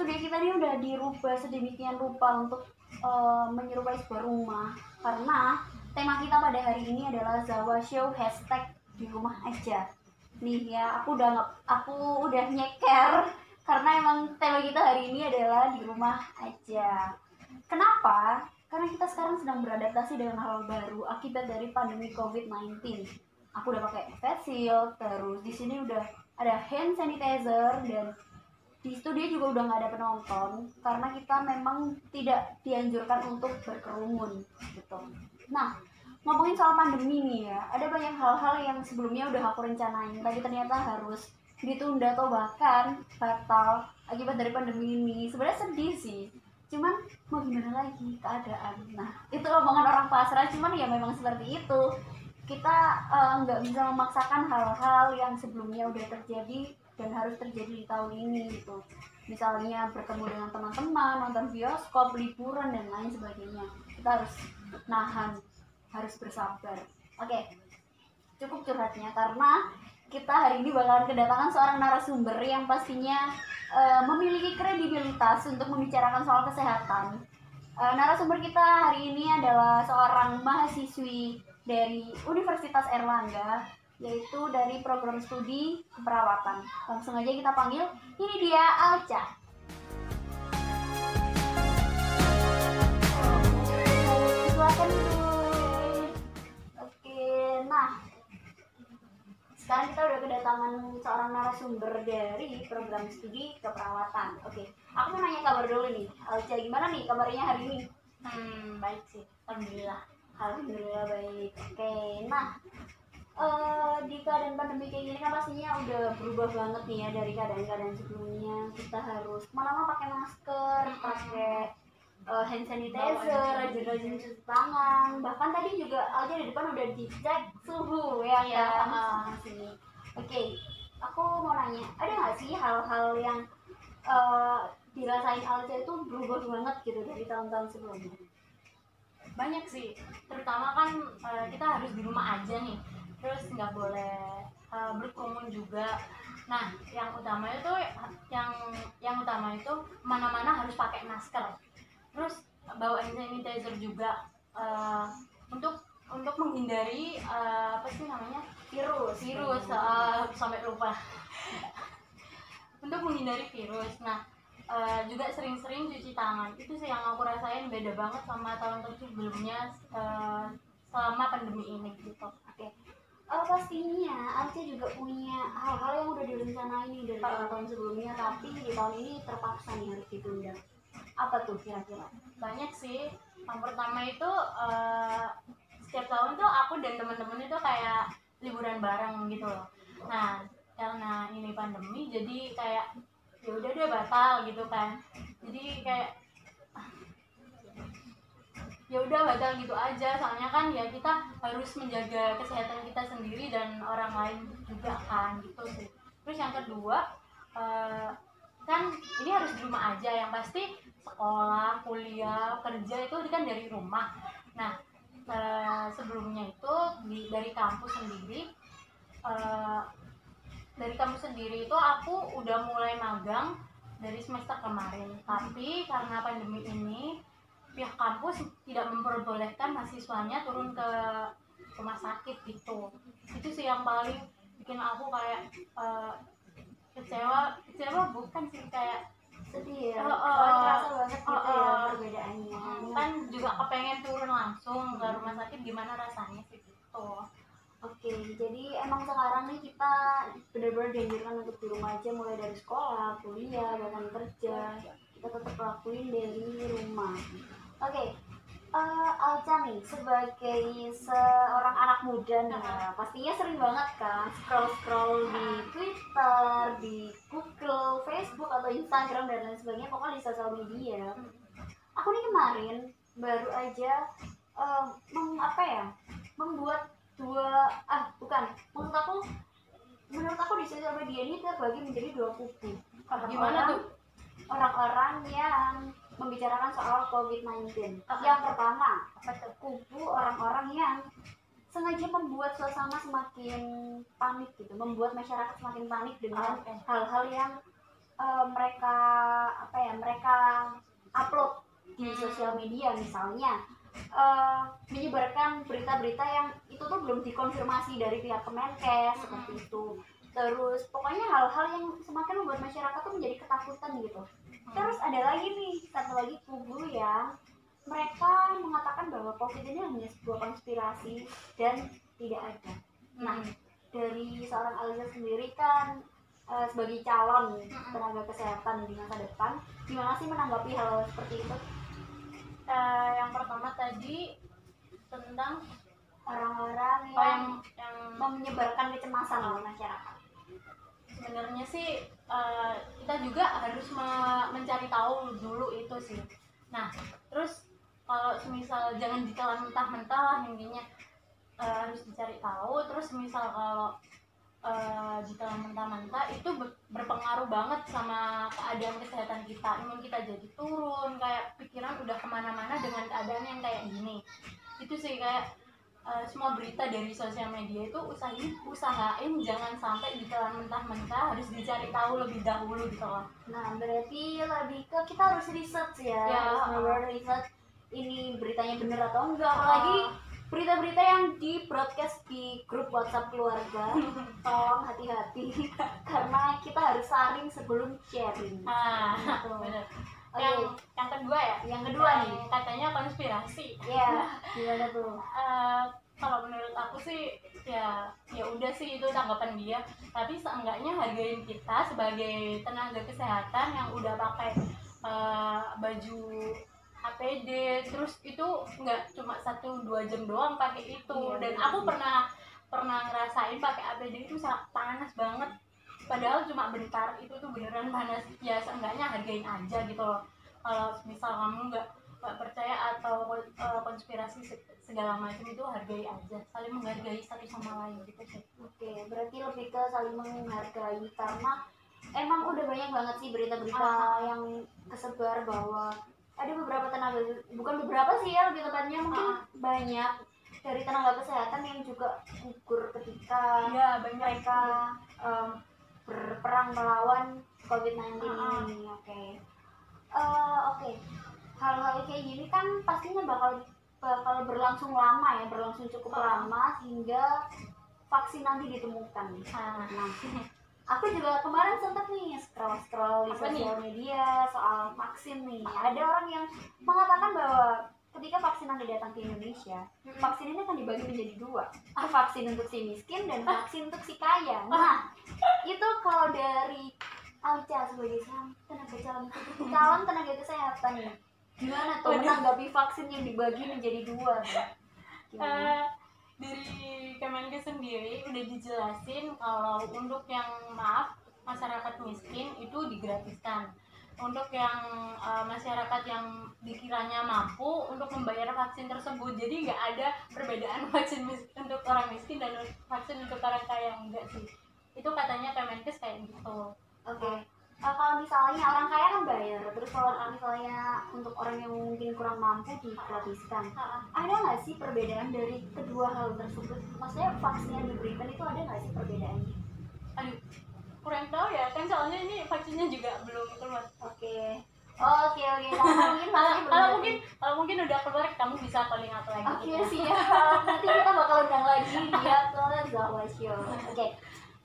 studio kita ini udah dirubah sedemikian rupa untuk menyerupai sebuah rumah, karena tema kita pada hari ini adalah Zawa Show hashtag di rumah aja. Nih ya, aku udah nyeker karena emang tema kita hari ini adalah di rumah aja. Kenapa? Karena kita sekarang sedang beradaptasi dengan hal baru akibat dari pandemi COVID-19. Aku udah pakai face shield, terus di sini udah ada hand sanitizer, dan di studio juga udah nggak ada penonton karena kita memang tidak dianjurkan untuk berkerumun gitu. Nah, ngomongin soal pandemi nih ya, ada banyak hal-hal yang sebelumnya udah aku rencanain tapi ternyata harus ditunda atau bahkan batal akibat dari pandemi ini. Sebenarnya sedih sih, cuman mau gimana lagi keadaan. Nah, itu omongan orang pasrah, cuman ya memang seperti itu. Kita nggak bisa memaksakan hal-hal yang sebelumnya udah terjadi dan harus terjadi di tahun ini gitu. Misalnya bertemu dengan teman-teman, nonton bioskop, liburan dan lain sebagainya. Kita harus nahan, harus bersabar. Oke, cukup curhatnya karena kita hari ini bakalan kedatangan seorang narasumber yang pastinya memiliki kredibilitas untuk membicarakan soal kesehatan. Narasumber kita hari ini adalah seorang mahasiswi dari Universitas Erlangga, yaitu dari program studi keperawatan. Langsung aja kita panggil, ini dia Alca. Silakan dulu. Oke, nah sekarang kita udah kedatangan seorang narasumber dari program studi keperawatan. Oke, aku mau nanya kabar dulu nih. Alca, gimana nih kabarnya hari ini? Baik sih, alhamdulillah. Alhamdulillah baik. Oke, nah di keadaan pandemi kayak gini kan pastinya udah berubah banget nih ya dari keadaan-keadaan sebelumnya. Kita harus kemana-mana pakai masker, pakai hand sanitizer, rajin-rajin cuci tangan. Bahkan tadi juga Alja di depan udah dicek suhu ya kan sini. Oke, aku mau nanya, ada nggak sih hal-hal yang dirasain Alja itu berubah banget gitu dari tahun-tahun sebelumnya? Banyak sih, terutama kan kita harus di rumah aja nih, terus nggak boleh berkerumun juga. Nah, yang utama itu mana-mana harus pakai masker, terus bawa hand sanitizer juga untuk menghindari apa sih namanya virus sampai lupa untuk menghindari virus. Nah, juga sering-sering cuci tangan. Itu sih yang aku rasain beda banget sama tahun-tahun sebelumnya selama pandemi ini gitu. Oke. Pastinya Alca juga punya hal-hal yang udah direncanain nih dari tahun-tahun sebelumnya, tapi di tahun ini terpaksa nih harus ditunda. Apa tuh kira-kira? Banyak sih. Yang pertama itu setiap tahun tuh aku dan teman-teman itu kayak liburan bareng gitu loh. Nah, karena ini pandemi jadi kayak ya udah deh batal gitu kan. Jadi kayak ya udah batal gitu aja, soalnya kan ya kita harus menjaga kesehatan kita sendiri dan orang lain juga kan gitu sih. Terus yang kedua kan ini harus di rumah aja, yang pasti sekolah, kuliah, kerja itu kan dari rumah. Nah, sebelumnya itu dari kampus sendiri itu aku udah mulai magang dari semester kemarin, tapi karena pandemi ini pihak kampus tidak memperbolehkan mahasiswanya turun ke rumah sakit gitu. Itu sih yang paling bikin aku kayak kecewa bukan sih, kayak sedih ya. Terasa banget gitu ya perbedaannya. Kan juga kepengen turun langsung ke rumah sakit, gimana rasanya sih gitu. Oke, jadi emang sekarang nih kita benar-benar dianjurkan untuk di rumah aja, mulai dari sekolah, kuliah, bahkan kerja. Kita tetap lakuin dari rumah. Oke, Alca nih sebagai seorang anak muda nih ya, pastinya sering banget kan scroll di Twitter, di Google, Facebook atau Instagram dan lain sebagainya, pokoknya di sosial media. Aku nih kemarin baru aja membuat menurut aku di sosial media ini terbagi menjadi dua kubu. Gimana tuh? Orang-orang yang membicarakan soal COVID-19. Yang pertama, kubu orang-orang yang sengaja membuat suasana semakin panik gitu, membuat masyarakat semakin panik dengan hal-hal yang mereka mereka upload di sosial media misalnya menyebarkan berita-berita yang itu tuh belum dikonfirmasi dari pihak Kemenkes seperti itu. Terus pokoknya hal-hal yang semakin membuat masyarakat tuh menjadi ketakutan gitu. Terus ada lagi nih satu lagi kubu yang mereka mengatakan bahwa COVID ini hanya sebuah konspirasi dan tidak ada. Nah, dari seorang Aliza sendiri kan sebagai calon tenaga kesehatan di masa depan, gimana sih menanggapi hal seperti itu? Yang pertama tadi tentang Orang-orang yang menyebarkan kecemasan di masyarakat. Sebenarnya sih kita juga harus mencari tahu dulu itu sih. Nah, terus kalau misal jangan ditelan mentah-mentah lah, intinya harus dicari tahu. Terus misal kalau ditelan mentah-mentah itu berpengaruh banget sama keadaan kesehatan kita. Imun kita jadi turun, kayak pikiran udah kemana-mana dengan keadaan yang kayak gini. Itu sih kayak semua berita dari sosial media itu usahain jangan sampai ditelan mentah-mentah, harus dicari tahu lebih dahulu gitu loh. Nah, berarti lebih ke kita harus research ya, harus research ini beritanya bener atau enggak, apalagi berita-berita yang di broadcast di grup WhatsApp keluarga. Tolong hati-hati karena kita harus saring sebelum sharing. Gitu. Bener. Yang kedua ya, yang kedua nih katanya konspirasi. Ya, gimana tuh? Kalau menurut aku sih ya udah sih, itu tanggapan dia, tapi seenggaknya hargain kita sebagai tenaga kesehatan yang udah pakai baju APD, terus itu nggak cuma 1-2 jam doang pakai itu. Dan aku pernah ngerasain pakai APD itu panas banget, padahal cuma bentar, itu tuh beneran panas. Ya seenggaknya hargain aja gitu loh. Kalau misal kamu nggak percaya atau konspirasi segala macam, itu hargai aja, saling menghargai satu sama lain gitu sih. Oke, berarti lebih ke saling menghargai, karena emang udah banyak banget sih berita-berita yang kesebar bahwa ada beberapa tenaga, bukan beberapa sih ya, lebih tepatnya mungkin banyak dari tenaga kesehatan yang juga gugur ketika mereka berperang melawan COVID-19 ini. Oke. Hal-hal kayak gini kan pastinya bakal berlangsung lama ya, berlangsung cukup lama hingga vaksin nanti ditemukan. Nah, aku juga kemarin sempat nih scroll di sosial media soal vaksin nih. Ada orang yang mengatakan bahwa ketika vaksin nanti datang ke Indonesia, vaksin ini akan dibagi menjadi 2, vaksin untuk si miskin dan vaksin untuk si kaya. Nah, itu kalau dari Alca sebagai calon tenaga kesehatan nih, gimana tuh menanggapi vaksin yang dibagi menjadi 2? Dari Kemenkes sendiri udah dijelasin kalau untuk yang masyarakat miskin itu digratiskan. Untuk yang masyarakat yang dikiranya mampu untuk membayar vaksin tersebut, jadi nggak ada perbedaan vaksin untuk orang miskin dan vaksin untuk orang kaya, enggak sih. Itu katanya Kemenkes kayak gitu. Kalau misalnya orang kaya kan bayar, terus kalau misalnya untuk orang yang mungkin kurang mampu digratiskan, ada nggak sih perbedaan dari kedua hal tersebut? Maksudnya vaksin yang diberikan itu ada nggak sih perbedaannya? Aduh, kurang tahu ya, kan soalnya ini vaksinnya juga belum keluar. Oke. Kalau mungkin udah keluar, kamu bisa calling aku lagi. Siap. Nanti kita bakal undang lagi dia ke Zahwa Show.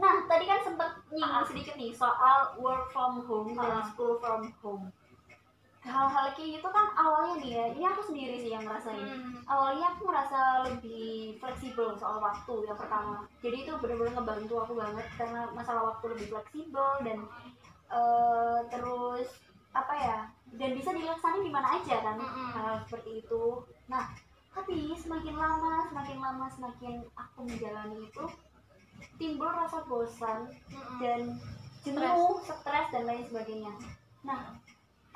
Nah, tadi kan sempat nyinggung sedikit nih soal work from home dan school from home. Hal-hal kayak gitu kan awalnya nih ya, ini aku sendiri sih yang ngerasain. Awalnya aku merasa lebih fleksibel soal waktu yang pertama. Jadi itu benar-benar ngebantu aku banget karena masalah waktu lebih fleksibel dan terus dan bisa dilaksanain di mana aja kan, hal seperti itu. Nah, tapi semakin lama aku menjalani itu, timbul rasa bosan dan jenuh, stres dan lain sebagainya. Nah,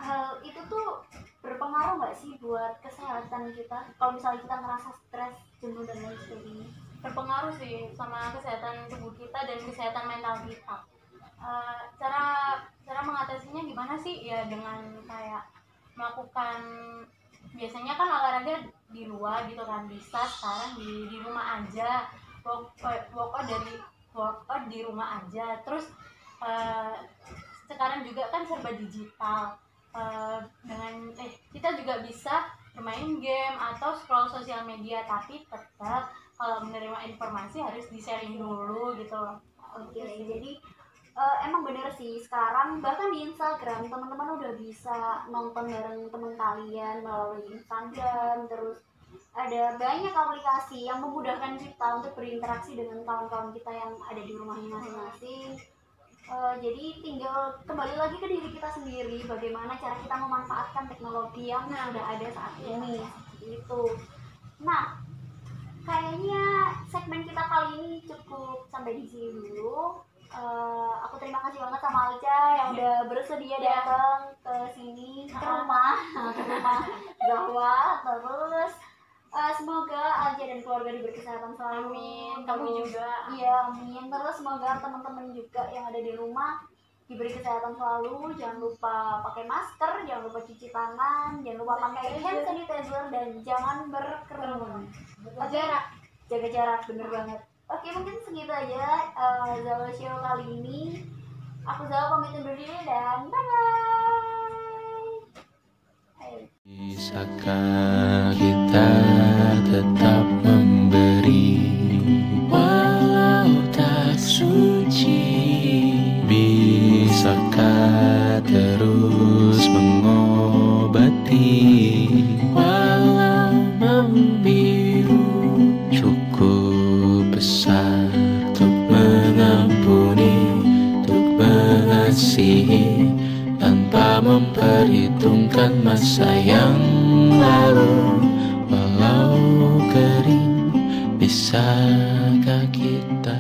hal itu tuh berpengaruh nggak sih buat kesehatan kita? Kalau misalnya kita ngerasa stres, jenuh dan lain sebagainya. Berpengaruh sih sama kesehatan tubuh kita dan kesehatan mental kita. Cara mengatasinya gimana sih? Ya dengan kayak melakukan, biasanya kan olahraga di luar gitu kan, bisa sekarang di rumah aja, workout di rumah aja. Terus sekarang juga kan serba digital, kita juga bisa bermain game atau scroll sosial media, tapi tetap kalau menerima informasi harus di-sharing dulu gitu loh. Oke, jadi emang bener sih, sekarang bahkan di Instagram teman-teman udah bisa nonton bareng teman kalian melalui Instagram. Terus ada banyak aplikasi yang memudahkan kita untuk berinteraksi dengan kawan-kawan kita yang ada di rumahnya masing-masing. Jadi tinggal kembali lagi ke diri kita sendiri, bagaimana cara kita memanfaatkan teknologi yang sudah ada saat ini, seperti itu. Nah, kayaknya segmen kita kali ini cukup sampai di sini dulu. Aku terima kasih banget sama Alca yang udah bersedia datang ke sini, ke rumah Zahwa. Terus semoga Alca dan keluarga diberi kesehatan selalu. Amin. Kamu juga. Iya, amin. Terus semoga teman-teman juga yang ada di rumah diberi kesehatan selalu. Jangan lupa pakai masker, jangan lupa cuci tangan, jangan lupa pakai hand sanitizer, dan jangan berkerumun. Jaga jarak, bener banget. Oke, mungkin segitu aja Zahwa Show kali ini. Aku Zahwa pamit undur diri dan bye-bye. Bisakah kita tetap memberi walau tak suci? Bisakah terus mengobati walau membiru? Cukup besar untuk mengampuni, untuk mengasihi, tanpa memperhitungkan masa yang lalu. Walau kering, bisakah kita